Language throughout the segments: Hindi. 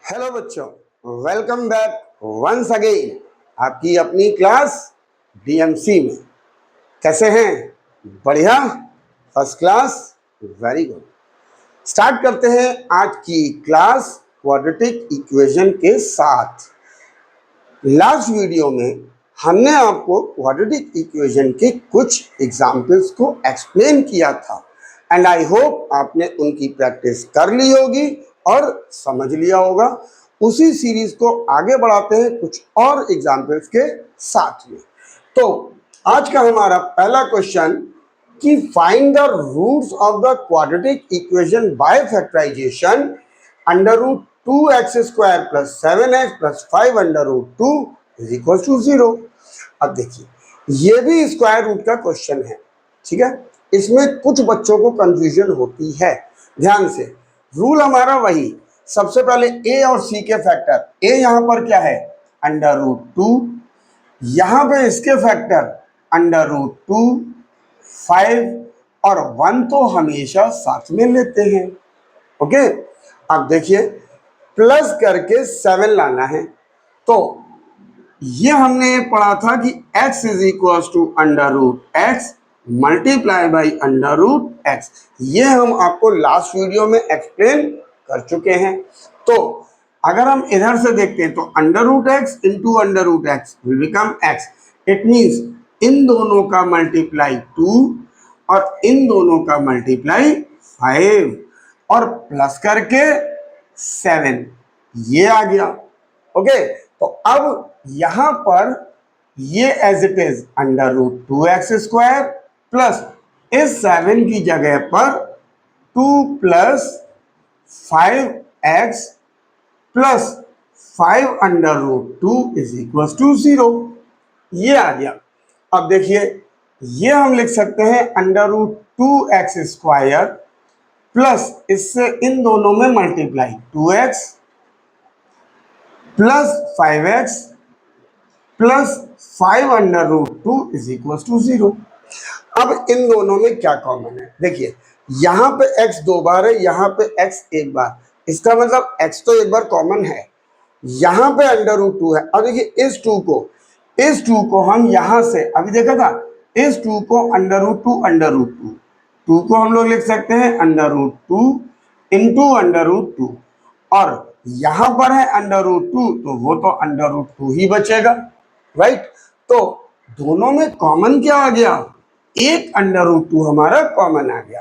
हेलो बच्चों, वेलकम बैक वंस अगेन आपकी अपनी क्लास डीएमसी में। कैसे हैं? बढ़िया, first class, very good. Start करते हैं आज की क्लास क्वाड्रेटिक इक्वेशन के साथ। लास्ट वीडियो में हमने आपको क्वाड्रेटिक इक्वेशन के कुछ एग्जाम्पल्स को एक्सप्लेन किया था एंड आई होप आपने उनकी प्रैक्टिस कर ली होगी और समझ लिया होगा। उसी सीरीज को आगे बढ़ाते हैं कुछ और एग्जाम्पल्स के साथ में। तो आज का हमारा पहला क्वेश्चन कि find the roots of the quadratic equation by factorization under root 2x² plus 7x plus 5 under root 2 is equal to 0। अब देखिए, ये भी स्क्वायर रूट का क्वेश्चन है, ठीक है। इसमें कुछ बच्चों को कंफ्यूजन होती है। ध्यान से, रूल हमारा वही, सबसे पहले a और c के फैक्टर, a यहां पर क्या है अंडर रूट 2, यहां पे इसके फैक्टर अंडर रूट 2, 5 और 1 तो हमेशा साथ में लेते हैं। ओके, अब देखिए प्लस करके 7 लाना है। तो ये हमने पढ़ा था कि x is equal to under root x multiply by under root x. ये हम आपको लास्ट वीडियो में एक्सप्लेन कर चुके हैं। तो अगर हम इधर से देखते हैं तो under root x into under root x will become x. It means इन दोनों का मल्टीप्लाई 2 और इन दोनों का मल्टीप्लाई 5 और प्लस करके 7, ये आ गया। ओके, तो अब यहां पर ये as it is under root 2x² plus इस 7 की जगह पर 2 plus 5x plus 5 under root 2 is equal to 0, ये आ गया। अब देखिए, ये हम लिख सकते हैं अंडर रूट 2x² प्लस इससे इन दोनों में multiply 2x plus 5x plus 5 under root 2 is equal to 0। अब इन दोनों में क्या कॉमन है? देखिए, यहां पे x 2 बार है, यहां पे x 1 बार, इसका मतलब x तो एक बार कॉमन है। यहां पे अंडर रूट 2 है। अब देखिए इस 2 को हम यहां से अभी देखा था, इस 2 को अंडर रूट 2 को हम लोग लिख सकते हैं under root 2 into under root 2 और यहां पर है अंडर रूट 2 तो वो तो अंडर रूट 2 ही बचेगा, राइट। तो दोनों में कॉमन क्या आ गया? एक अंडर रूट 2 हमारा कॉमन आ गया।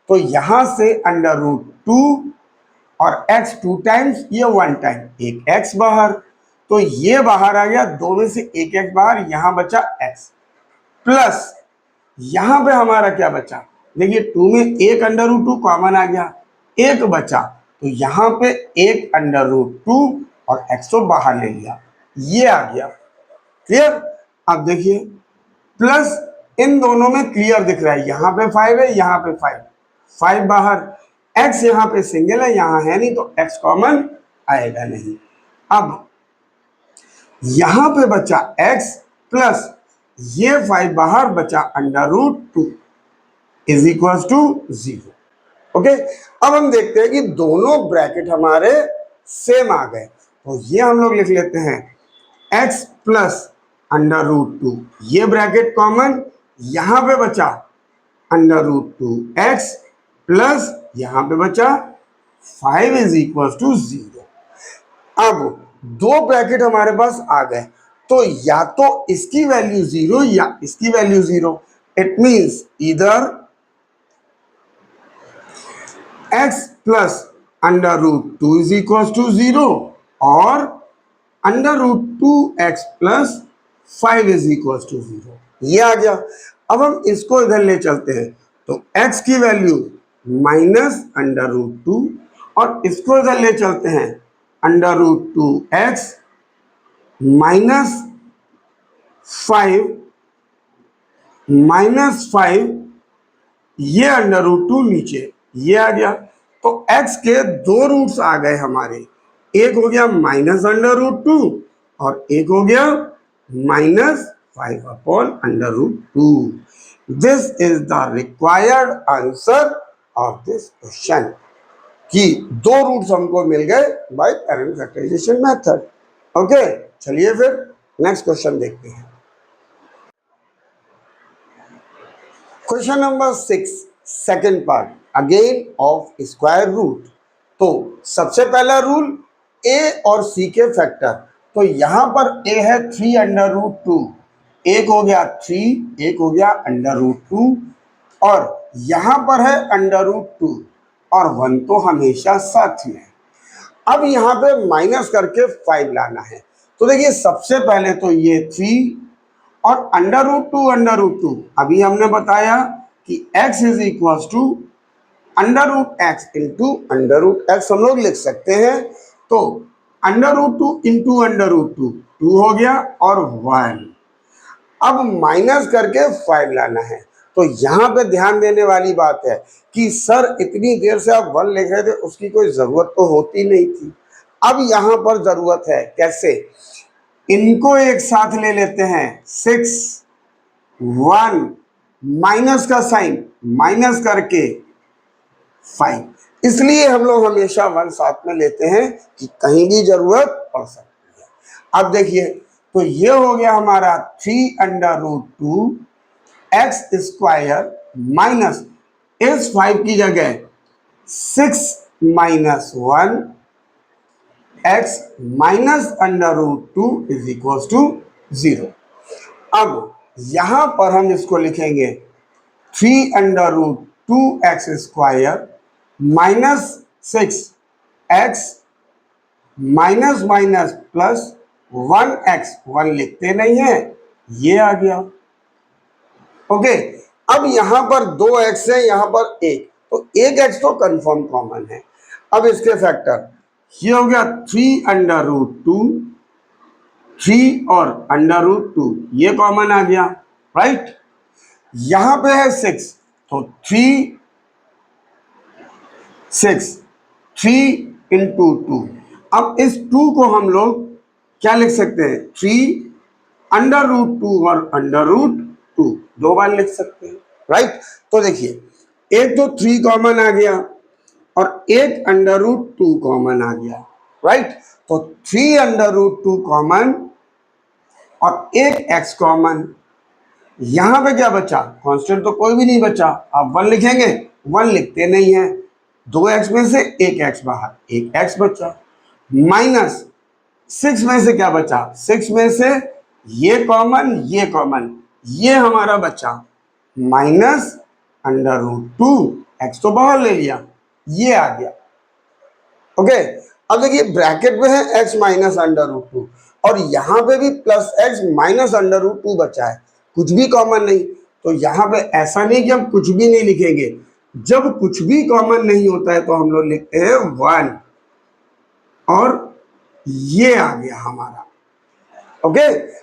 तो यहां से अंडर रूट 2 और x 2 टाइम्स, ये 1 टाइम, एक x बाहर, तो ये बाहर आ गया, दो में से एक x बाहर, यहां बचा x प्लस यहां पे हमारा क्या बचा? देखिए 2 में एक अंडर रूट 2 कॉमन आ गया, एक बचा, तो यहां पे एक अंडर रूट 2 और x तो बाहर ले लिया, ये आ गया। क्लियर? अब देखिए प्लस इन दोनों में क्लियर दिख रहा है, यहां पे 5 है, यहां पे 5 बाहर, x यहां पे सिंगल है, यहां है नहीं, तो x कॉमन आएगा नहीं। अब यहां पे बचा x प्लस ये 5 बाहर बचा under root 2 is equal to 0। Okay, अब हम देखते हैं कि दोनों ब्रैकेट हमारे सेम आ गए, तो ये हम लोग लिख लेते हैं x प्लस अंडर रूट 2, ये ब्रैकेट कॉमन, यहां पे बचा अंडर रूट 2x प्लस यहां पे बचा 5 इज इक्वल टू 0। अब दो ब्रैकेट हमारे पास आ गए, तो या तो इसकी वैल्यू 0 या इसकी वैल्यू 0। इट मींस इधर x plus under root 2 is equal to 0 और under root 2x plus 5 is equal to 0, ये आ गया। अब हम इसको इधर ले चलते हैं, तो x की वैल्यू माइनस अंडर रूट 2 और इसको इधर ले चलते हैं अंडर रूट 2x माइनस 5 ये अंडर रूट 2 नीचे, ये आ गया। तो x के दो रूट्स आ गए हमारे, एक हो गया माइनस अंडर रूट 2 और एक हो गया minus 5 upon under root 2। This is the required answer of this question. कि दो रूट्स हमको मिल गए by parent factorisation method. Okay, चलिए फिर नेक्स्ट क्वेश्चन देखते हैं। Question number 6, second part, again of square root. तो सबसे पहला रूल ए और सी के फैक्टर। तो यहां पर ए है 3√2, एक हो गया 3, एक हो गया √2, और यहां पर है √2 और 1 तो हमेशा साथ में है। अब यहाँ पे माइनस करके 5 लाना है। तो देखिए सबसे पहले तो ये 3 और √2 अभी हमने बताया कि x is equal to √x into √x हम लोग लिख सकते हैं। तो √2 इंटू √2 2 हो गया और 1। अब माइनस करके 5 लाना है। तो यहाँ पे ध्यान देने वाली बात है कि सर इतनी देर से आप 1 लिख रहे थे, उसकी कोई जरूरत तो होती नहीं थी। अब यहाँ पर जरूरत है, कैसे? इनको एक साथ ले लेते हैं, 6 1 माइनस का साइन, माइनस करके 5। इसलिए हम लोग हमेशा 1 साथ में लेते हैं कि कहीं भी जरूरत पड़ सकती है। अब देखिए, तो ये हो गया हमारा 3√2 एक्स स्क्वायर माइनस इस 5 की जगह 6 minus 1 x minus √2 is equal to 0। अब यहां पर हम इसको लिखेंगे 3√2 x square minus 6 x minus minus plus 1 x, 1 लिखते नहीं है, ये आ गया। ओके, अब यहां पर 2 एक्स है, यहां पर 1, तो 1 एक्स तो कंफर्म कॉमन है। अब इसके फैक्टर, ये हो गया 3√2, 3 और √2 ये कॉमन आ गया, राइट। यहां पे है 6, तो 3 इंटू 2। अब इस 2 को हम लोग क्या लिख सकते हैं? 3√2 और √2 दो बार लिख सकते हैं, राइट। तो देखिए एक तो 3 कॉमन आ गया और एक √2 कॉमन आ गया, राइट। तो 3√2 कॉमन और एक x कॉमन। यहां पे क्या बचा? कांस्टेंट तो कोई भी नहीं बचा। आप 1 लिखेंगे, 1 लिखते नहीं है, 2x में से एक x बाहर, एक x बचा। माइनस 6 में से क्या बचा? 6 में से ये कॉमन, ये कॉमन, ये हमारा बचा माइनस √2, x तो बाहर ले लिया, ये आ गया। ओके, अब देखिए ब्रैकेट में है x माइनस √2 और यहां पे भी प्लस x माइनस √2 बचा है, कुछ भी कॉमन नहीं। तो यहां पे ऐसा नहीं कि हम कुछ भी नहीं लिखेंगे, जब कुछ भी कॉमन नहीं होता है तो हम लोग लिखते हैं 1 और ये आ गया हमारा। ओके,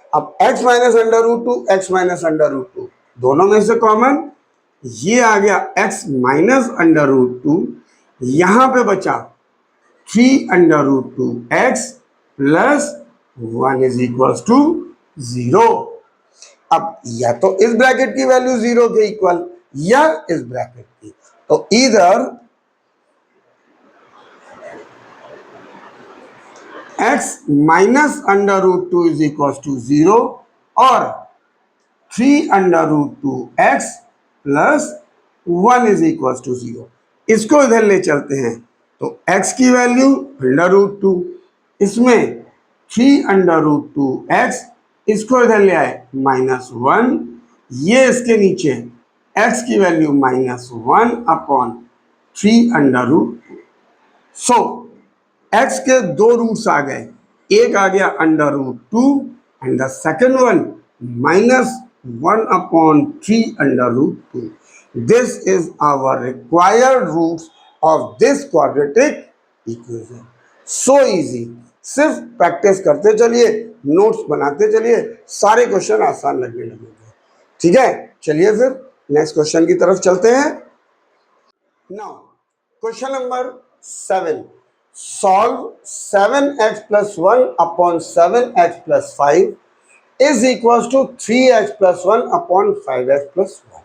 अब x माइनस √2 x माइनस √2 दोनों में से कॉमन, ये आ गया x माइनस √2, यहां पे बचा 3√2 x plus 1 is equal to 0। अब या तो इस ब्रैकेट की वैल्यू 0 के इक्वल या इस ब्रैकेट की, तो इधर x minus √2 is equal to 0 और 3√2 x plus 1 is equal to 0। इसको इधर ले चलते हैं, तो x की वैल्यू √2, इसमें 3√2 x, इसको इधर ले आए -1, ये इसके नीचे x की वैल्यू -1 अपॉन 3√2। सो x के दो रूट्स आ गए, एक आ गया √2 and the second one -1 upon 3√2। This is our required roots of this quadratic equation. So easy, सिर्फ प्रैक्टिस करते चलिए, नोट्स बनाते चलिए, सारे क्वेश्चन आसान लगने लगेंगे। ठीक है, चलिए फिर नेक्स्ट क्वेश्चन की तरफ चलते हैं। Now question number 7, solve 7x plus 1 upon 7x plus 5 is equal to 3x plus 1 upon 5x plus 1।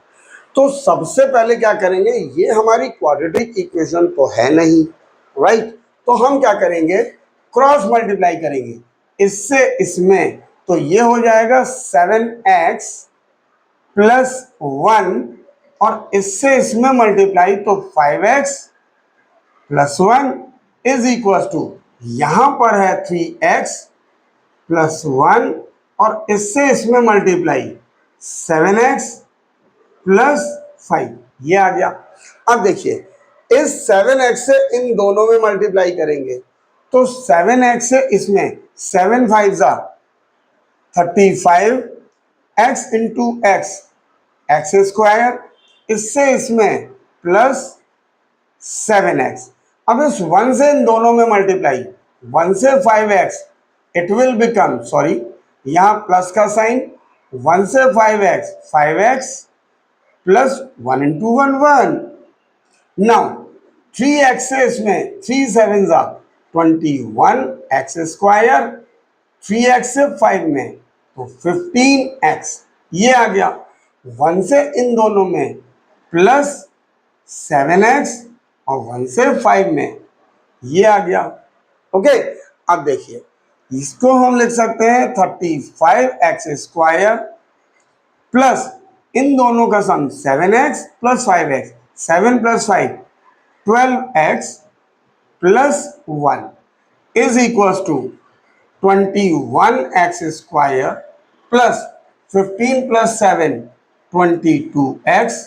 तो सबसे पहले क्या करेंगे, ये हमारी क्वाड्रेटिक इक्वेशन तो है नहीं, राइट। तो हम क्या करेंगे, क्रॉस मल्टीप्लाई करेंगे इससे इसमें, तो ये हो जाएगा 7x प्लस 1 और इससे इसमें मल्टीप्लाई तो 5x plus 1 is equal to, यहां पर है 3x प्लस 1 और इससे इसमें मल्टीप्लाई 7x प्लस 5, ये आ गया। अब देखिए इस 7x से इन दोनों में मल्टीप्लाई करेंगे तो 7x से इसमें 7 5 जा 35, x into x x square, इससे इसमें प्लस 7x। अब इस 1 से इन दोनों में मल्टीप्लाई, 1 से 5x, it will become, sorry यहां प्लस का साइन, 1 से 5x 5x plus 1 into 1 1। Now 3x से इसमें 3 7 जा 21 एक्स स्क्वायर, 3x से 5 में तो 15x, ये आ गया। 1 से इन दोनों में प्लस 7x और 1 से 5 में ये आ गया। ओके, अब देखिए इसको हम लिख सकते हैं 35x स्क्वायर प्लस इन दोनों का sum 7x plus 5x, 7 plus 5 12x plus 1 is equal to 21x square plus 15 plus 7 22x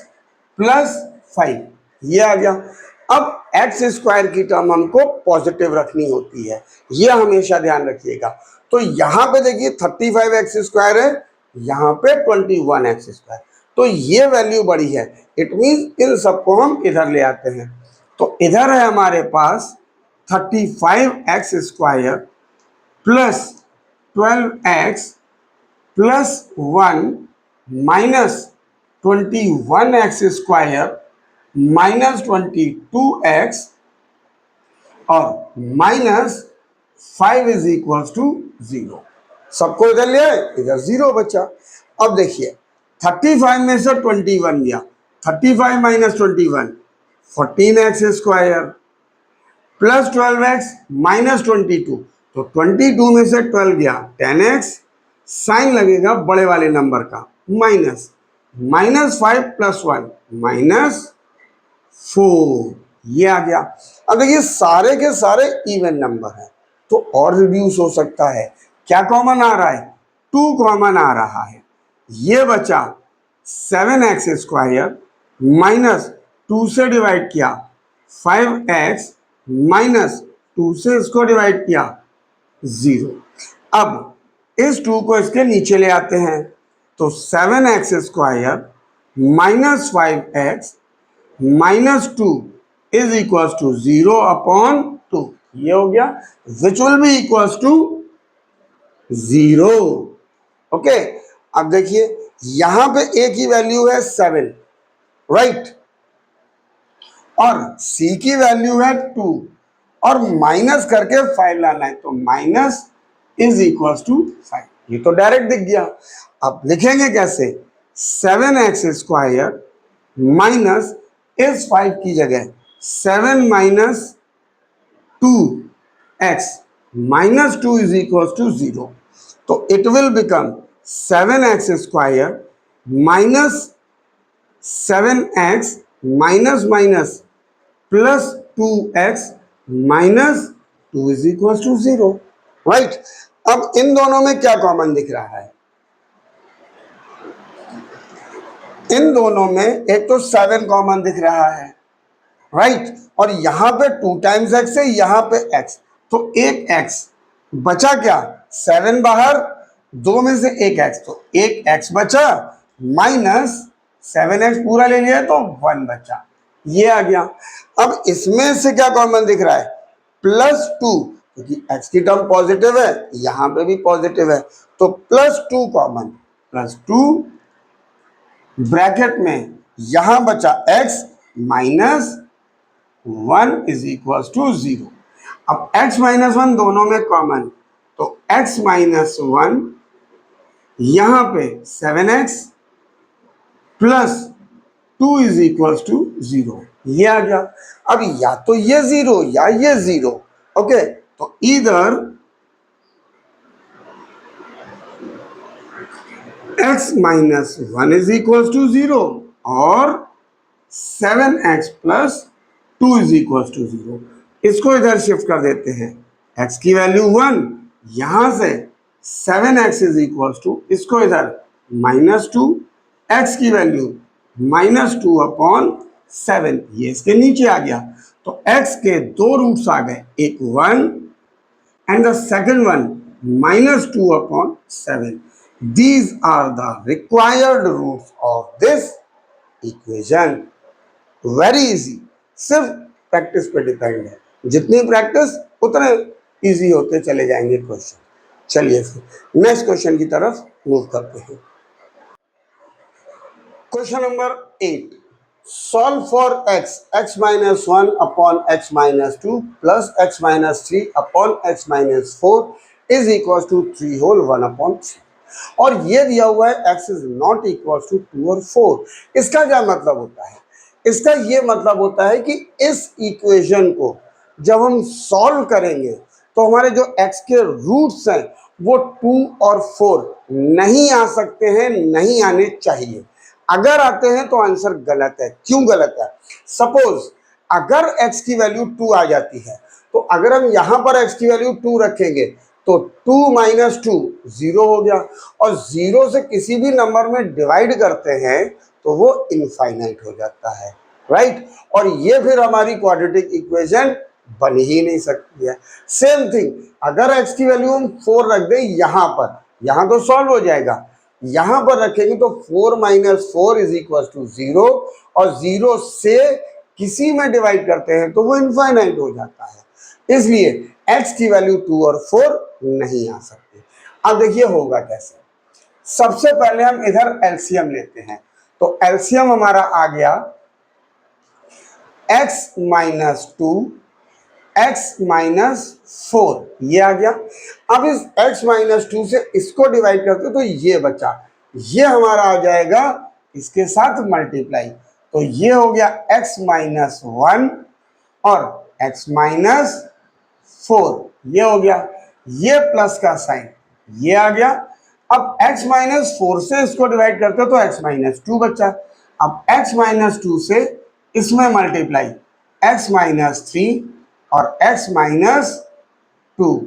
plus 5, ये आ गया। अब एक्स स्क्वायर की टर्म हमको पॉजिटिव रखनी होती है, ये हमेशा ध्यान रखिएगा। तो यहाँ पे देखिए 35x स्क्वायर है, यहाँ पे 21x स्क्वायर, तो ये वैल्यू बड़ी है, इट मीन्स इन सबको हम इधर ले आते हैं। तो इधर है हमारे पास 35x square plus 12x plus 1 minus 21x square minus 22x और माइनस 5 इज इक्वल टू 0। सबको इधर ले आए, इधर 0 बचा। अब देखिए 35 में से 21 गया, 35 minus 21 14x square plus 12x minus 22, तो 22 में से 12 गया 10x, साइन लगेगा बड़े वाले नंबर का, माइनस माइनस 5 प्लस 1 माइनस 4, ये आ गया। अब देखिए सारे के सारे इवन नंबर हैं तो और रिड्यूस हो सकता है। क्या कॉमन आ रहा है, 2 कॉमन आ रहा है, ये बचा 7x स्क्वायर माइनस 2 से डिवाइड किया 5x माइनस 2 से इसको डिवाइड किया 0। अब इस 2 को इसके नीचे ले आते हैं तो 7x square minus 5x minus 2 is equal to 0 upon 2, ये हो गया, which will be equal to 0। Okay, अब देखिए यहां पे a की वैल्यू है 7, राइट, और c की वैल्यू है 2 और माइनस करके 5 लाना है, तो माइनस इज इक्वल टू 5, ये तो डायरेक्ट दिख गया। अब लिखेंगे कैसे, 7x स्क्वायर माइनस इस 5 की जगह 7 minus 2x minus 2 is equal to 0, तो it will become 7x square minus 7x minus minus plus 2x minus 2 is equal to 0, right. अब इन दोनों में क्या कॉमन दिख रहा है, इन दोनों में एक तो 7 कॉमन दिख रहा है, राइट, और यहां पे 2 टाइम्स x है, यहां पे x, तो एक x बचा, क्या 7 बाहर, 2 में से एक x, तो एक x बचा माइनस 7x पूरा ले लिया तो 1 बचा, ये आ गया। अब इसमें से क्या कॉमन दिख रहा है, प्लस 2, क्योंकि x की टर्म पॉजिटिव है, यहां पे भी पॉजिटिव है, तो प्लस 2 कॉमन, प्लस 2 ब्रैकेट में यहां बचा x minus 1 is equal to 0। अब x माइनस 1 दोनों में कॉमन, तो x माइनस 1 यहां पे 7x plus 2 is equal to 0, ये आ गया। अब या तो ये 0 या ये 0, ओके, तो इधर x minus 1 is equal to 0 और 7x plus 2 is equal to 0। इसको इधर शिफ्ट कर देते हैं, x की वैल्यू 1, यहां से 7x इज इक्वल टू, इसको इधर -2, x की वैल्यू -2 अपॉन 7, ये इसके नीचे आ गया। तो x के दो रूट्स आ गए, एक 1 and the second one -2 upon 7. These are the required roots of this equation. Very easy, सिर्फ प्रैक्टिस पे डिपेंड है, जितनी प्रैक्टिस उतने इजी होते चले जाएंगे क्वेश्चन। चलिए फिर नेक्स्ट क्वेश्चन की तरफ मूव करते हैं। Question number 8, solve for x minus 1 upon x minus 2 plus x minus 3 upon x minus 4 is equals to 3 whole 1 upon 3। और ये दिया हुआ है x is not equals to 2 और 4। इसका क्या मतलब होता है? इसका ये मतलब होता है कि इस इक्वेशन को जब हम सॉल्व करेंगे तो हमारे जो x के रूट्स हैं वो 2 और 4 नहीं आ सकते हैं, नहीं आने चाहिए। अगर आते हैं तो आंसर गलत है। क्यों गलत है? सपोज अगर x की वैल्यू 2 आ जाती है, तो अगर हम यहां पर x की वैल्यू 2 रखेंगे तो 2 माइनस 2 0 हो गया, और 0 से किसी भी नंबर में डिवाइड करते हैं तो वो इनफाइनाइट हो जाता है, राइट। और ये फिर हमारी क्वाड्रेटिक इक्वेशन बन ही नहीं सकती है। सेम थिंग, अगर x की वैल्यू हम 4 रख दें यहां पर, यहां तो सॉल्व हो जाएगा, यहां पर रखेंगे तो 4 माइनस 4 इज इक्वल टू 0, और 0 से किसी में डिवाइड करते हैं तो वो इनफाइनाइट हो जाता है। इसलिए x की वैल्यू 2 और 4 नहीं आ सकती। अब देखिए होगा कैसे। सबसे पहले हम इधर एलसीएम लेते हैं, तो एलसीएम हमारा आ गया x माइनस 2 x माइनस 4, ये आ गया। अब इस x माइनस 2 से इसको डिवाइड करते तो ये बचा, ये हमारा आ जाएगा इसके साथ मल्टीप्लाई, तो ये हो गया x माइनस 1 और x माइनस 4, ये हो गया। ये प्लस का साइन ये आ गया। अब x माइनस 4 से इसको डिवाइड करते तो x माइनस 2 बचा। अब x माइनस 2 से इसमें मल्टीप्लाई, x माइनस 3 और x minus 2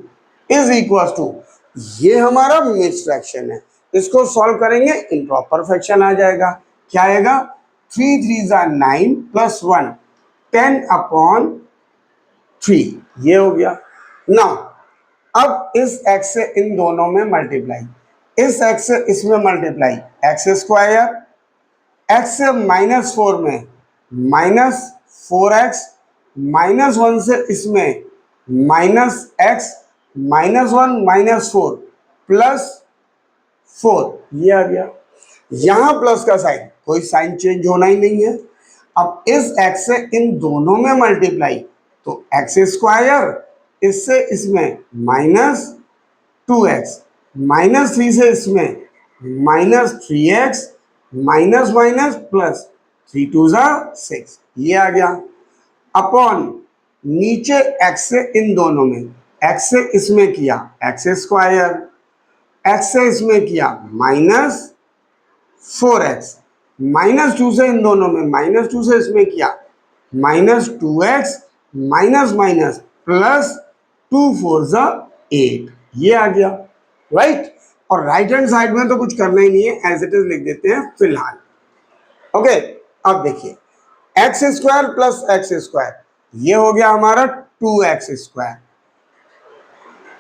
is equal to, ये हमारा मिक्स फ्रैक्शन है, इसको सॉल्व करेंगे इम्प्रॉपर फ्रैक्शन आ जाएगा। क्या आएगा? 3 3 9 प्लस 1 10 अपॉन 3, ये हो गया। नाउ अब इस x से इन दोनों में मल्टीप्लाई, इस x से इसमें मल्टीप्लाई, एक्स स्क्वायर, x से -4 में -4x, -1 से इसमें -x, -1 -4 प्लस 4, ये आ गया। यहां प्लस का साइन, कोई साइन चेंज होना ही नहीं है। अब इस x से इन दोनों में मल्टीप्लाई, तो एक्स स्क्वायर, इससे इसमें -2x, -3 से इसमें -3x, माइनस माइनस प्लस 3 2 6, ये आ गया। अपॉन नीचे x से इन दोनों में, x से इसमें किया एक्स स्क्वायर, x से इसमें किया -4x, -2 से इन दोनों में, -2 से इसमें किया -2x, माइनस माइनस प्लस 2 4 8, ये आ गया, राइट। और राइट हैंड साइड में तो कुछ करना ही नहीं है, एज इट इज लिख देते हैं फिलहाल। ओके, अब देखिए x square plus x square, ये हो गया हमारा 2x स्क्वायर,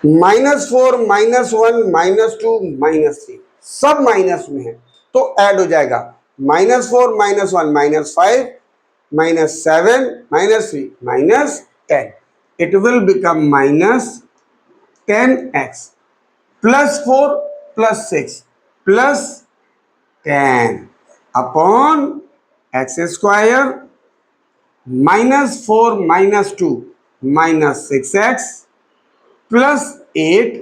-4 -1 -2 -3 सब माइनस में है तो ऐड हो जाएगा, -4 -1 -5 -7 -3 -10, it will become -10x plus 4 plus 6 plus 10 upon x square -4 -2 -6x plus 8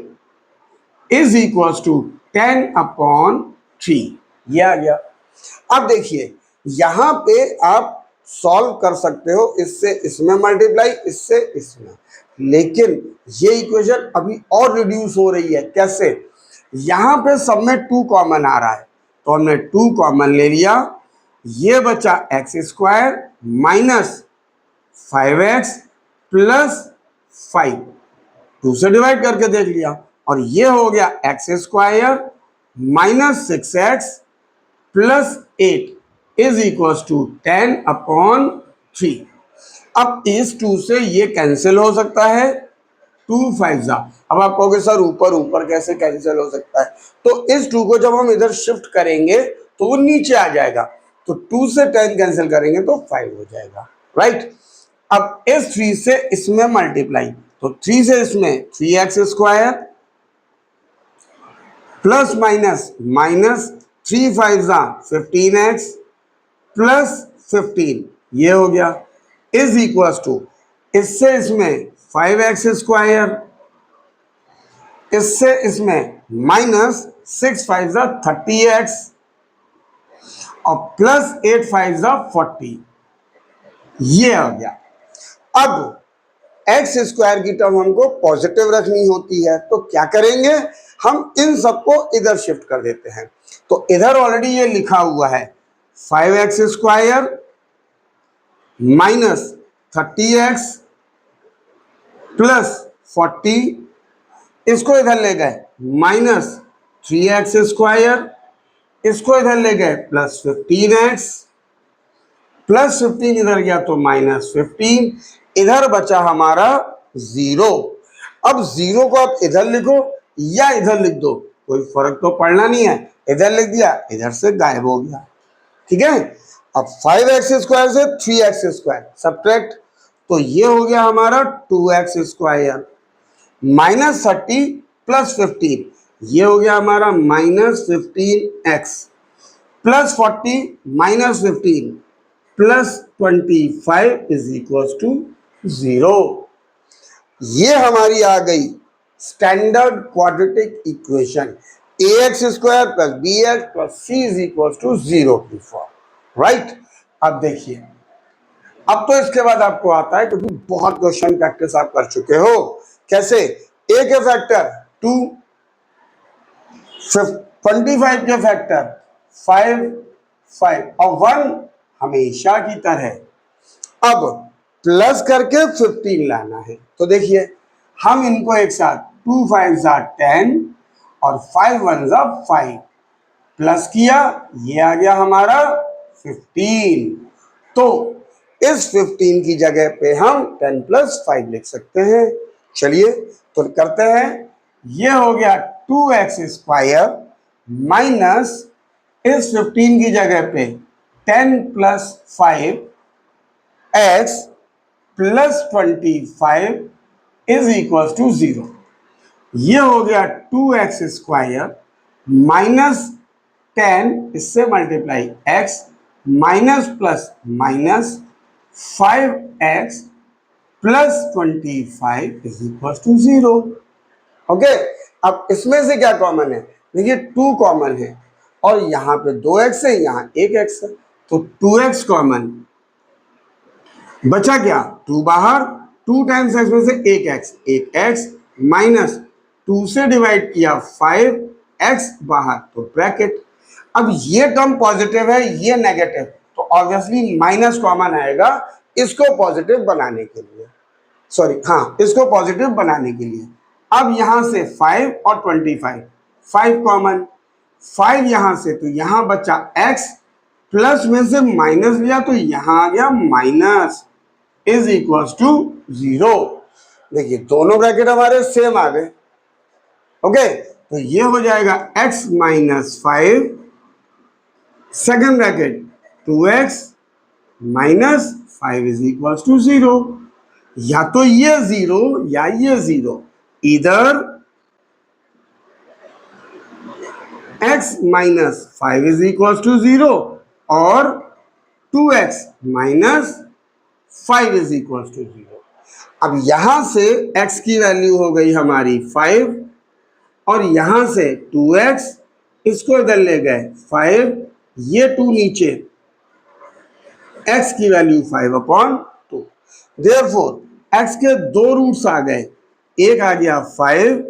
is equals to 10 upon 3, ये आ गया। अब देखिए यहां पे आप सॉल्व कर सकते हो, इससे इसमें मल्टीप्लाई, इससे इसमें, लेकिन ये इक्वेशन अभी और रिड्यूस हो रही है। कैसे? यहां पे सब में 2 कॉमन आ रहा है, तो हमने 2 कॉमन ले लिया, ये बचा x square minus 5x plus 5, 2 से डिवाइड करके देख लिया, और ये हो गया x square minus 6x plus 8 is equal to 10/3। अब इस 2 से ये कैंसिल हो सकता है, 2 5 जा। अब आप कहोगे सर ऊपर ऊपर कैसे कैंसिल हो सकता है? तो इस 2 को जब हम इधर शिफ्ट करेंगे तो वो नीचे आ जाएगा, तो 2 से 10 कैंसिल करेंगे तो 5 हो जाएगा, राइट। अब इस 3 से इसमें मल्टीप्लाई, तो 3 से इसमें 3x square plus minus minus 3 5 जा 15x प्लस 15, ये हो गया, इज इक्वल टू, इससे इसमें 5x स्क्वायर, इससे इसमें माइनस 6 5 जा 30x और प्लस 8 5 जा 40, ये आ गया। अब एक्स स्क्वायर की टर्म हमको पॉजिटिव रखनी होती है, तो क्या करेंगे, हम इन सबको इधर शिफ्ट कर देते हैं। तो इधर ऑलरेडी ये लिखा हुआ है 5x square minus 30x plus 40, इसको इधर ले गए माइनस 3x स्क्वायर, इसको इधर ले गए प्लस 15x प्लस 15 इधर गया तो माइनस 15, इधर बचा हमारा 0। अब 0 को आप इधर लिखो या इधर लिख दो, कोई फर्क तो पड़ना नहीं है, इधर लिख दिया इधर से गायब हो गया, ठीक है। अब 5x स्क्वायर से 3x स्क्वायर सब्ट्रैक्ट, तो ये हो गया हमारा 2x स्क्वायर माइनस 30 प्लस 15, ये हो गया हमारा minus 15x plus 40 minus 15 plus 25 is equal to 0। ये हमारी आ गई standard quadratic equation, ax square plus bx plus c is equal to 0 की फॉर्म, राइट। अब देखिए, अब तो इसके बाद आपको आता है, क्योंकि बहुत क्वेश्चन प्रैक्टिस आप कर चुके हो। कैसे? a के फैक्टर 2, 25 के फैक्टर 5 5 और 1 हमेशा की तरह अब प्लस करके 15 लाना है। तो देखिए, हम इनको एक साथ 2 5 जा 10 और 5 1 जा 5 प्लस किया, ये आ गया हमारा 15। तो इस 15 की जगह पे हम 10 प्लस 5 लिख सकते हैं। चलिए तो करते हैं, ये हो गया 2x स्क्वायर माइनस इस 15 की जगह पे 10 plus 5 x plus 25 is equal to 0। ये हो गया 2x स्क्वायर माइनस 10, इससे multiply x minus plus minus 5x plus 25 is equal to 0। Okay, अब इसमें से क्या कॉमन है? देखिए 2 कॉमन है और यहाँ पे 2x है, यहाँ 1x है, तो 2x कॉमन बचा, क्या 2 बाहर, 2 टाइम्स x में से 1x माइनस 2 से डिवाइड किया 5x बाहर, तो ब्रैकेट। अब ये टर्म पॉजिटिव है, ये नेगेटिव, तो ऑब्वियसली माइनस कॉमन आएगा इसको पॉजिटिव बनाने के लिए, सॉरी हाँ, इसको पॉजिटिव बनाने के लिए। अब यहां से 5 और 25, 5 कॉमन, 5 यहां से, तो यहां बचा x प्लस में से माइनस लिया तो यहां आ गया माइनस इज इक्वल टू 0। देखिए दोनों ब्रैकेट हमारे सेम आ गए। ओके, तो ये हो जाएगा x minus 5, second bracket 2x minus 5 is equal to 0। या तो ये 0 या ये 0, इधर x minus 5 is equal to 0 और 2x minus 5 is equal to 0। अब यहां से x की वैल्यू हो गई हमारी 5 और यहां से 2x, इसको इधर ले गए 5, ये 2 नीचे, x की वैल्यू 5/2। देयरफॉर x के दो रूट्स आ गए, एक आ गया 5,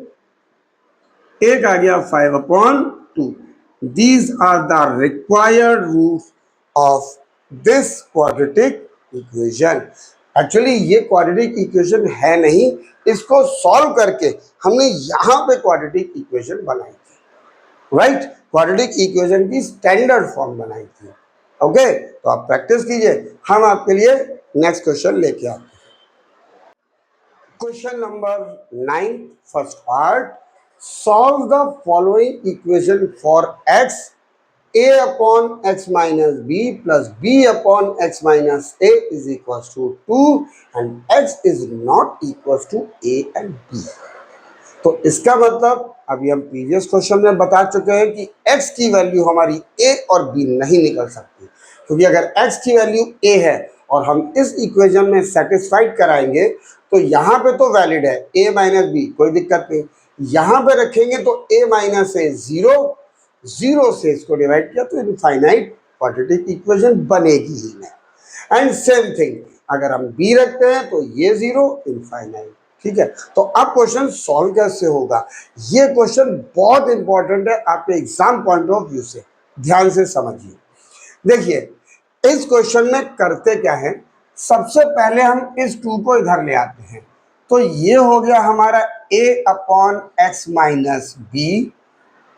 एक आ गया 5/2। These are the required roots of this quadratic equation. Actually ये क्वाड्रेटिक इक्वेशन है नहीं, इसको सॉल्व करके हमने यहां पे क्वाड्रेटिक इक्वेशन बनाई थी, राइट? क्वाड्रेटिक इक्वेशन की स्टैंडर्ड फॉर्म बनाई थी। ओके, तो आप प्रैक्टिस कीजिए, हम आपके लिए नेक्स्ट क्वेश्चन लेके आते हैं। Question number 9, first part, solve the following equation for x a upon x minus b plus b upon x minus a is equals to 2 and x is not equals to a and b। तो इसका मतलब अभी हम प्रीवियस क्वेश्चन में बता चुके हैं कि x की वैल्यू हमारी a और b नहीं निकल सकती, क्योंकि अगर x की वैल्यू a है और हम इस इक्वेशन में सेटिस्फाइड कराएंगे तो यहाँ पे तो वैलिड है a माइनस बी, कोई दिक्कत नहीं। यहाँ पे रखेंगे तो a माइनस ए 0, 0 से इसको डिवाइड किया तो इनफाइनाइट क्वाड्रेटिक इक्वेशन बनेगी ही नहीं। एंड सेम थिंग अगर हम b रखते हैं तो ये 0 इनफाइनाइट। ठीक है, तो अब क्वेश्चन सॉल्व कैसे होगा, ये क्वेश्चन बहुत इंपॉर्टेंट है आपके एग्जाम पॉइंट ऑफ व्यू से, ध्यान से समझिए। देखिए इस क्वेश्चन में करते क्या है, सबसे पहले हम इस 2 को इधर ले आते हैं, तो ये हो गया हमारा a upon x minus B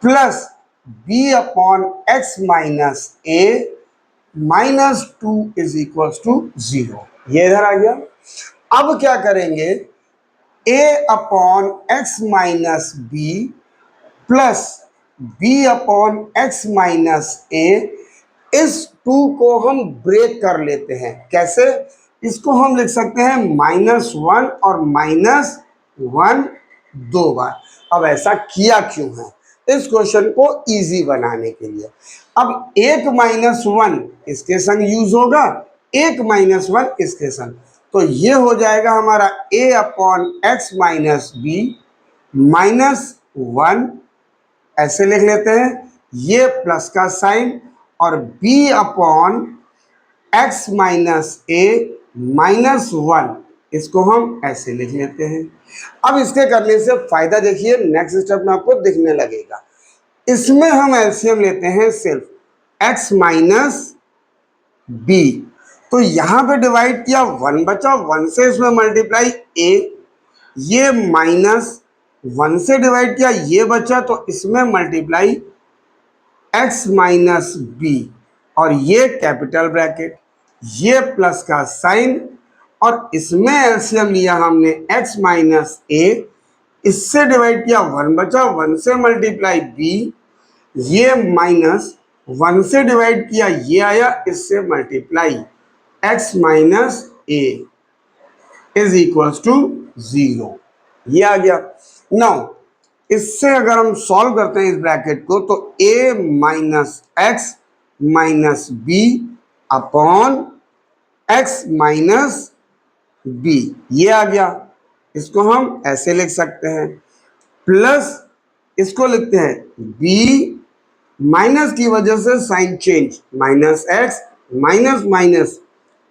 plus b upon x minus A minus 2 is equal to 0। ये इधर आ गया। अब क्या करेंगे, a upon x minus B plus b upon x minus A, इस 2 को हम ब्रेक कर लेते हैं। कैसे, इसको हम लिख सकते हैं -1 और -1 दो बार। अब ऐसा किया क्यों है, इस क्वेश्चन को इजी बनाने के लिए। अब एक -1 इसके संग यूज होगा, एक -1 इसके संग, तो ये हो जाएगा हमारा a upon x minus b -1, ऐसे लिख लेते हैं, ये प्लस का साइन, और b अपॉन एक्स माइनस ए -1, इसको हम ऐसे लिख लेते हैं। अब इसके करने से फायदा देखिए, नेक्स्ट स्टेप में आपको दिखने लगेगा। इसमें हम एलसीएम लेते हैं सिर्फ x माइनस बी, तो यहां पे डिवाइड किया 1 बचा, 1 से इसमें मल्टीप्लाई a, ये -1 से डिवाइड किया, ये बचा, तो इसमें मल्टीप्लाई x माइनस बी, और ये कैपिटल ब्रैकेट, ये प्लस का साइन, और इसमें एलसीएम लिया हमने x माइनस ए, इससे डिवाइड किया 1 बचा, 1 से मल्टीप्लाई b, ये -1 से डिवाइड किया, ये आया, इससे multiply x minus a is equals to 0, ये आ गया। नाउ इससे अगर हम सॉल्व करते हैं इस ब्रैकेट को, तो a minus x minus b upon x minus b, ये आ गया। इसको हम ऐसे लिख सकते हैं, प्लस इसको लिखते हैं b, माइनस की वजह से sign change, minus x minus minus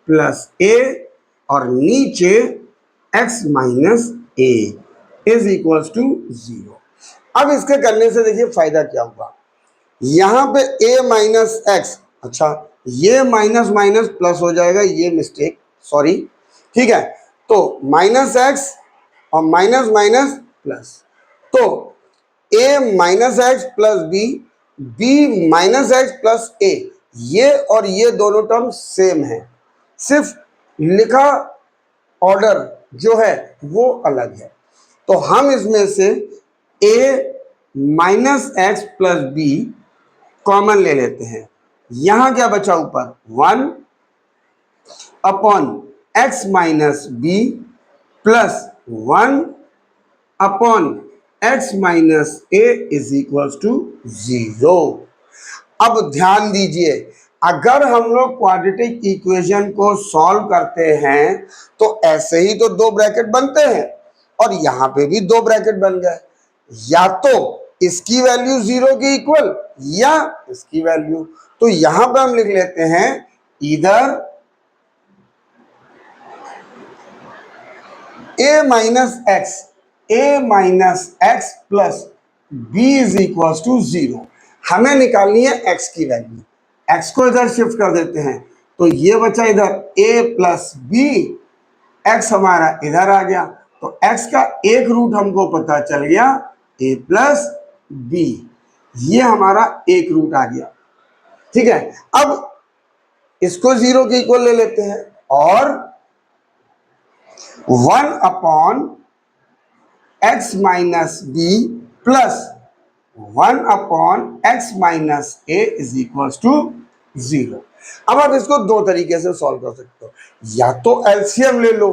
plus a, और नीचे x minus a is equals to 0। अब इसके करने से देखिए फायदा क्या होगा, यहां पे a माइनस एक्स, अच्छा ये माइनस माइनस प्लस हो जाएगा, ये मिस्टेक, सॉरी, ठीक है, तो माइनस एक्स और माइनस माइनस प्लस, तो a minus x plus b, b minus x plus a, ये और ये दोनों टर्म सेम है, सिर्फ लिखा ऑर्डर जो है वो अलग है। तो हम इसमें से a minus x plus b common ले लेते हैं, यहां क्या बचा ऊपर 1 upon x minus B plus 1 upon x minus a is equals to 0। अब ध्यान दीजिए, अगर हम लोग क्वाड्रेटिक इक्वेशन को सॉल्व करते हैं तो ऐसे ही तो 2 ब्रैकेट बनते हैं, और यहां पे भी 2 ब्रैकेट बन गए, या तो इसकी वैल्यू 0 के इक्वल या इसकी वैल्यू, तो यहां पे हम लिख लेते हैं इधर A minus x plus B is equal to 0। हमें निकालनी है एक्स की वैल्यू। एक्स को इधर शिफ्ट कर देते हैं तो ये बचा इधर ए प्लस बी, एक्स हमारा इधर आ गया तो एक्स का एक रूट हमको पता चल गया ए प्लस बी, ये हमारा एक रूट आ गया। ठीक है, अब इसको 0 के इक्वल ले लेते हैं और 1 upon x minus B plus 1 upon x minus a is equal to 0। अब आप इसको दो तरीके से सॉल्व कर सकते हो, या तो एलसीएम ले लो,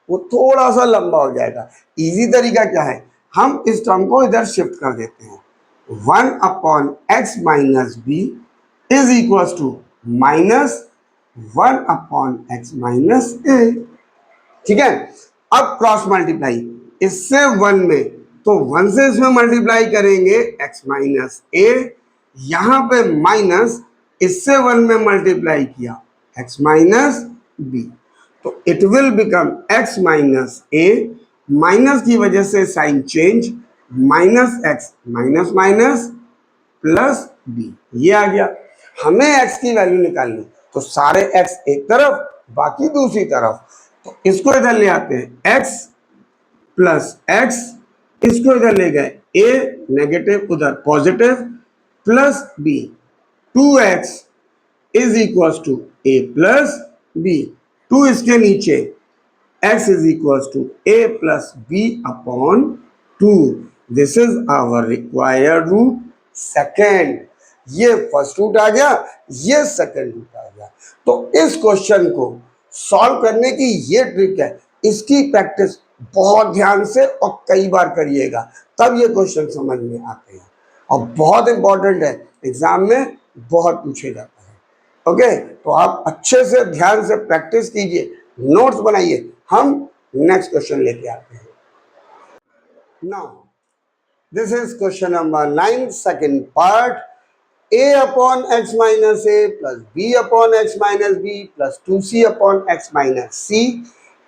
वो थोड़ा सा लंबा हो जाएगा। इजी तरीका क्या है, हम इस टर्म को इधर शिफ्ट कर देते हैं, 1 upon x minus B is equal to minus 1 upon x minus A. ठीक है, अब क्रॉस मल्टीप्लाई, इससे 1 में तो 1 से इसमें मल्टीप्लाई करेंगे एक्स माइनस ए, यहां पे माइनस, इससे 1 में मल्टीप्लाई किया एक्स माइनस बी, तो it will become x minus A, minus की वजह से sign change, minus x minus minus plus b, ये आ गया। हमें एक्स की वैल्यू निकालनी, तो सारे एक्स एक तरफ बाकी दूसरी तरफ, तो इसको इधर ले आते हैं एक्स प्लस एक्स, इसको इधर ले गए ए नेगेटिव उधर positive plus b, 2x is equal to a plus b, 2 इसके नीचे x is equal to a plus b upon 2, this is our required root second. ये फर्स्ट रूट आ गया, ये सेकेंड रूट आ गया। तो इस क्वेश्चन को सॉल्व करने की ये ट्रिक है, इसकी प्रैक्टिस बहुत ध्यान से और कई बार करिएगा, तब ये क्वेश्चन समझ में आते हैं और बहुत इंपॉर्टेंट है, एग्जाम में बहुत पूछे जाता है। ओके, तो आप अच्छे से ध्यान से प्रैक्टिस कीजिए, नोट्स बनाइए। हम नेक्स्ट क्वेश्चन लेके आते हैं। Now this is question number 9, second part. a upon x minus A plus b upon x minus B plus 2c upon x minus c,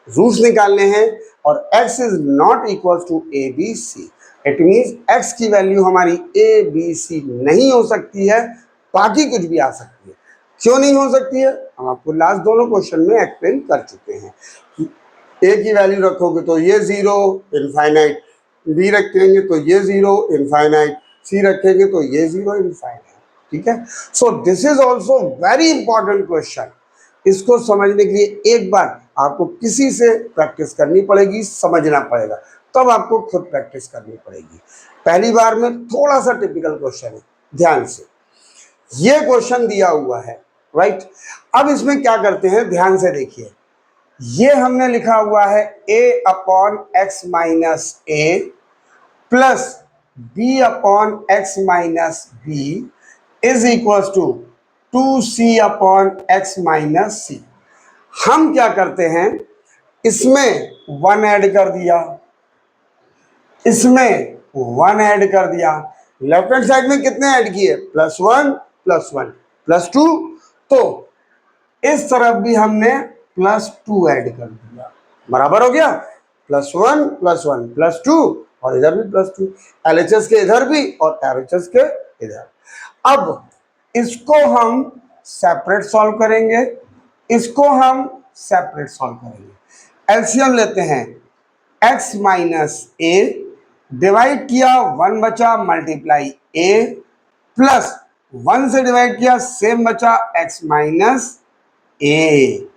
roots निकालने हैं और x is not equal to a B c. It means x की वैल्यू हमारी ए बी सी नहीं हो सकती है, बाकी कुछ भी आ सकती है। क्यों नहीं हो सकती है, हम आपको लास्ट दोनों क्वेश्चन में एक्सप्लेन कर चुके हैं। a की वैल्यू रखोगे तो ये 0 इनफाइनाइट, b रखेंगे तो ये 0 इनफाइनाइट, c रखेंगे तो ये 0 इनफाइनाइट। ठीक है, so this is also very important question. इसको समझने के लिए एक बार आपको किसी से प्रैक्टिस करनी पड़ेगी, समझना पड़ेगा, तब आपको खुद प्रैक्टिस करनी पड़ेगी। पहली बार में थोड़ा सा टिपिकल क्वेश्चन है, ध्यान से ये क्वेश्चन दिया हुआ है, राइट। अब इसमें क्या करते हैं, ध्यान से देखिए, ये हमने लिखा हुआ है a upon x minus A plus b upon x minus B is equal to 2c upon x minus C. हम क्या करते हैं, इसमें 1 ऐड कर दिया, इसमें 1 ऐड कर दिया, लेफ्ट हैंड साइड में कितने ऐड किए, +1 +1 +2, तो इस तरफ भी हमने +2 ऐड कर दिया, बराबर हो गया, +1 +1 +2 और इधर भी +2, LHS के इधर भी और RHS के इधर। अब इसको हम सेपरेट सॉल्व करेंगे, इसको हम सेपरेट सॉल्व करेंगे। एलसीएम लेते हैं, x माइनस ए डिवाइड किया 1 बचा मल्टीप्लाई a प्लस 1 से डिवाइड किया सेम बचा x माइनस ए,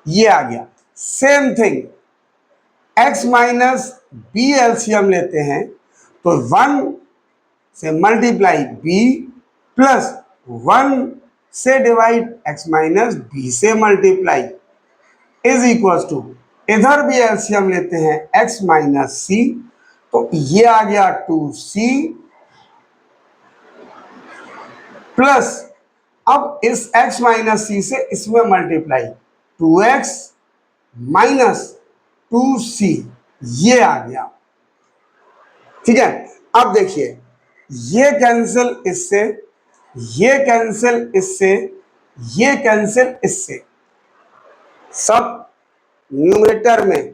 ये आ गया। Same thing x minus b LCM लेते हैं तो 1 से मल्टीप्लाई b प्लस 1 से डिवाइड x माइनस बी से मल्टीप्लाई इज इक्वल टू, इधर भी एलसीएम लेते हैं x माइनस सी, तो ये आ गया 2c प्लस, अब इस x माइनस सी से इसमें मल्टीप्लाई 2x माइनस 2c, ये आ गया। ठीक है, अब देखिए ये कैंसिल इससे, ये कैंसिल इससे, ये कैंसिल इससे, सब न्यूमरेटर में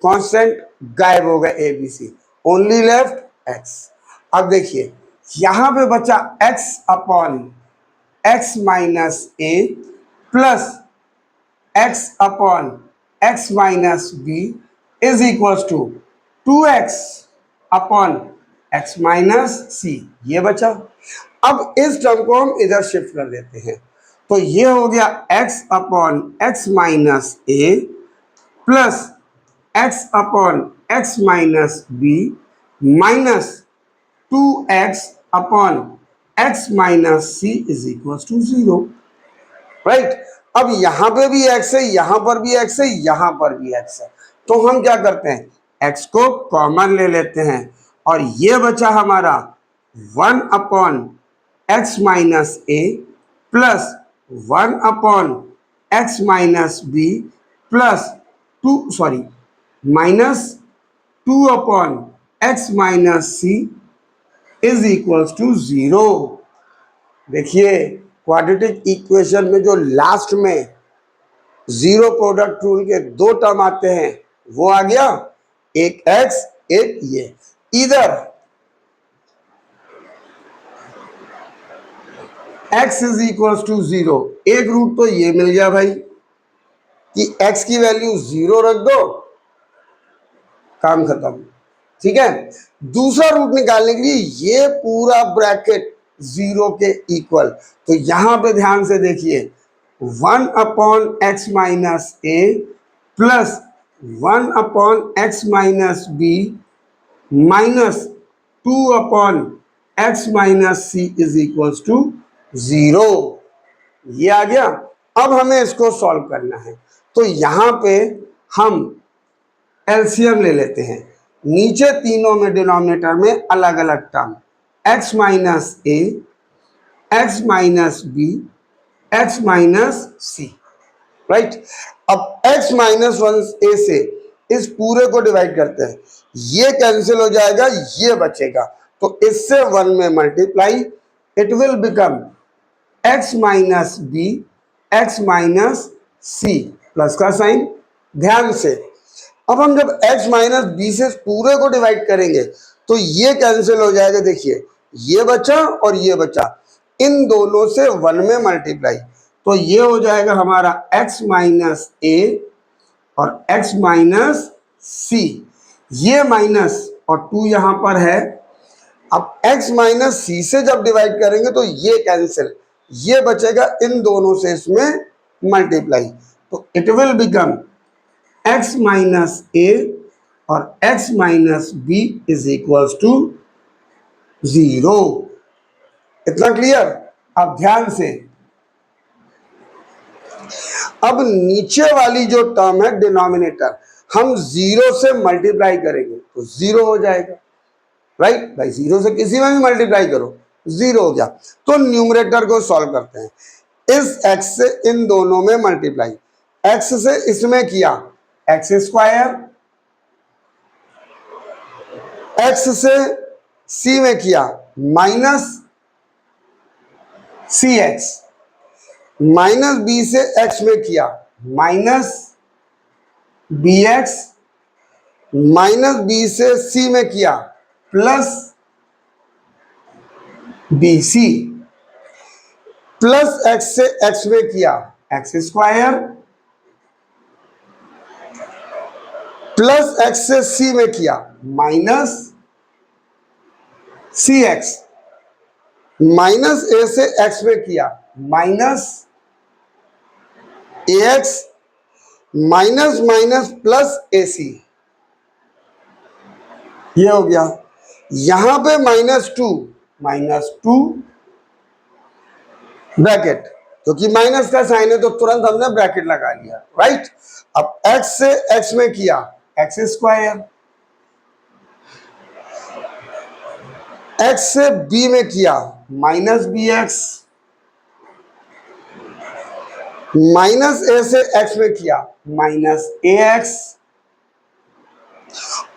कांस्टेंट गायब हो गए A B C, only left X. अब देखिए यहां पे बचा x upon x minus A plus x upon x minus B is equal to 2x upon x minus C, ये बचा। अब इस टर्म को हम इधर शिफ्ट कर देते हैं, तो ये हो गया x upon x minus A plus x upon x minus b minus 2x upon x minus c is equal to 0, right. अब यहां पे भी x है, यहां पर भी x है, यहां पर भी x है, तो हम क्या करते हैं x को कॉमन ले लेते हैं और ये बचा हमारा 1 upon x minus A plus 1 upon x minus B plus minus 2 upon x minus c is equal to 0। देखिए क्वाड्रेटिक इक्वेशन में जो लास्ट में जीरो प्रोडक्ट रूल के दो टर्म आते हैं वो आ गया, एक x एक ये। इधर x इज इक्वल टू 0, एक रूट तो ये मिल गया भाई कि x की वैल्यू 0 रख दो, काम खत्म, ठीक है। दूसरा रूट निकालने के लिए ये पूरा ब्रैकेट 0 के इक्वल, तो यहां पे ध्यान से देखिए 1 upon x minus A plus 1 upon x minus b minus 2 upon x minus c is equal to 0, ये आ गया। अब हमें इसको सॉल्व करना है, तो यहां पे हम एलसीएम ले लेते हैं। नीचे तीनों में डिनोमिनेटर में अलग अलग टर्म x माइनस ए, x minus B, x minus C, right. अब x माइनस 1 ए से इस पूरे को डिवाइड करते हैं, ये कैंसिल हो जाएगा, ये बचेगा, तो इससे 1 में multiply, it will become x minus B x minus c, plus का साइन। ध्यान से अब हम जब x माइनस बी से पूरे को डिवाइड करेंगे तो ये कैंसिल हो जाएगा, देखिए ये बचा और ये बचा, इन दोनों से 1 में मल्टीप्लाई, तो ये हो जाएगा हमारा x माइनस ए और x माइनस सी, ये माइनस और 2 यहां पर है। अब x माइनस सी से जब डिवाइड करेंगे तो ये कैंसिल, ये बचेगा, इन दोनों से इसमें मल्टीप्लाई, तो it will become x minus A और x minus B is equal to 0। इतना क्लियर? अब ध्यान से, अब नीचे वाली जो टर्म है डिनोमिनेटर, हम 0 से मल्टीप्लाई करेंगे तो 0 हो जाएगा, राइट भाई। 0 से किसी में भी मल्टीप्लाई करो 0 हो गया। तो न्यूमरेटर को सॉल्व करते हैं, इस x से इन दोनों में मल्टीप्लाई, x से इसमें किया एक्स स्क्वायर, x से c में किया माइनस सी एक्स, माइनस बी से x में किया माइनस बी एक्स, माइनस बी से c में किया plus B C, plus x से x में किया एक्स स्क्वायर, प्लस x से c में किया माइनस सी एक्स, माइनस ए से x में किया माइनस ए एक्स, माइनस माइनस प्लस ए सी, ये हो गया। यहां पे माइनस टू ब्रैकेट, क्योंकि माइनस का साइन है तो तुरंत हमने ब्रैकेट लगा लिया, राइट। अब x से x में किया एक्स स्क्वायर, x से b में किया माइनस बी एक्स, माइनस ए से x में किया माइनस ए एक्स,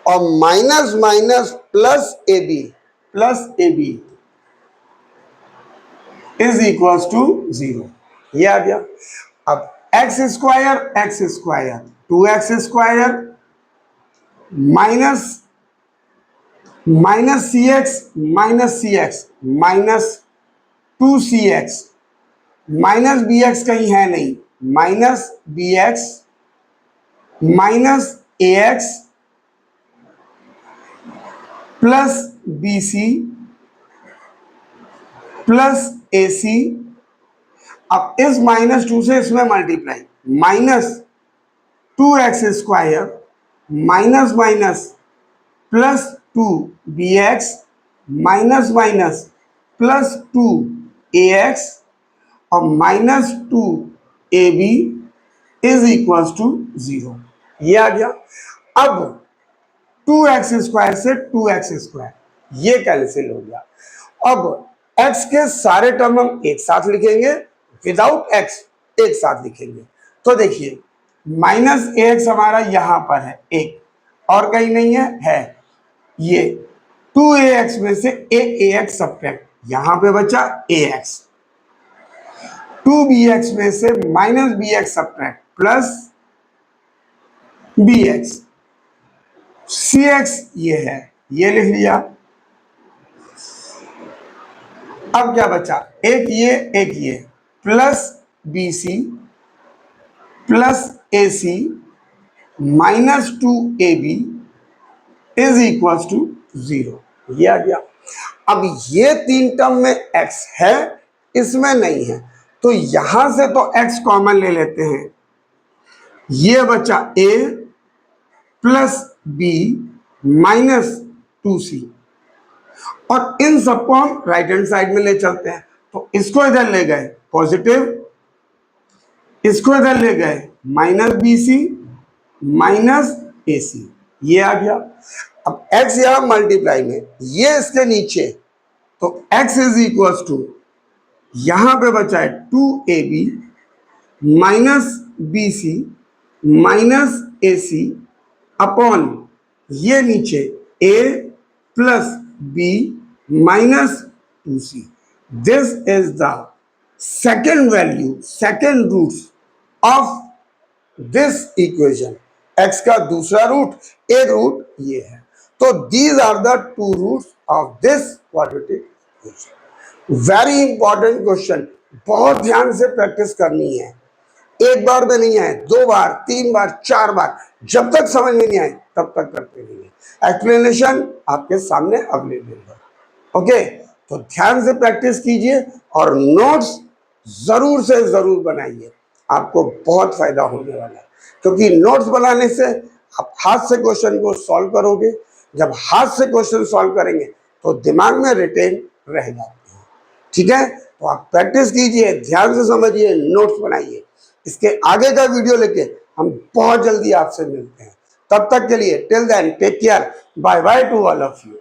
और minus minus plus A B is equal to 0, ये आ गया। अब x square 2x square minus minus सी x minus 2cx minus B X कहीं है नहीं, माइनस बी एक्स माइनस ए X plus B C plus ए सी। अब इस -2 से इसमें multiply, minus 2x² minus minus plus 2bx minus minus plus 2ax और minus 2ab is equal to 0। ये आ गया। अब 2x² से 2x² ये कैंसिल हो गया। अब x के सारे टर्म हम एक साथ लिखेंगे, विदाउट x एक साथ लिखेंगे। तो देखिए -ax हमारा यहां पर है, एक और कहीं नहीं है ये 2ax में से एक ax सब्ट्रैक्ट, यहां पे बचा ax, 2bx में से -bx subtract plus bx, cx ये है, ये लिख लिया। अब क्या बचा, एक ये plus bc plus ac minus 2ab is equal to 0। ये आ गया। अब ये तीन टर्म में x है, इसमें नहीं है, तो यहां से तो x कॉमन ले लेते हैं। ये बचा a plus b minus 2c और इन सबको हम राइट हैंड साइड में ले चलते हैं। तो इसको इधर ले गए पॉजिटिव, इसको इधर ले गए -bc माइनस ac, ये आ गया। अब x यहां मल्टीप्लाई में, ये इसके नीचे, तो x इज इक्वल टू यहां पे बचा है 2ab minus bc minus ac upon ये नीचे a plus b minus 2c। This is the second value, second root of this equation. x का दूसरा रूट, एक रूट ये है। तो these are the two roots of this quadratic equation. Very important question, बहुत ध्यान से प्रैक्टिस करनी है। एक बार में नहीं आए, 2 बार 3 बार 4 बार, जब तक समझ में नहीं आए तब तक करते रहिए। एक्सप्लेनेशन आपके सामने अवेलेबल है। ओके, तो ध्यान से प्रैक्टिस कीजिए और नोट्स जरूर से जरूर बनाइए, आपको बहुत फायदा होने वाला है। क्योंकि नोट्स बनाने से आप हाथ से क्वेश्चन को सॉल्व करोगे, जब हाथ से क्वेश्चन सॉल्व करेंगे तो दिमाग में रिटेन रह जाते हैं। ठीक है, तो आप प्रैक्टिस कीजिए, ध्यान से समझिए, नोट्स बनाइए। इसके आगे का वीडियो लेके हम बहुत जल्दी आपसे मिलते हैं। तब तक के लिए till then take care, bye bye to all of you.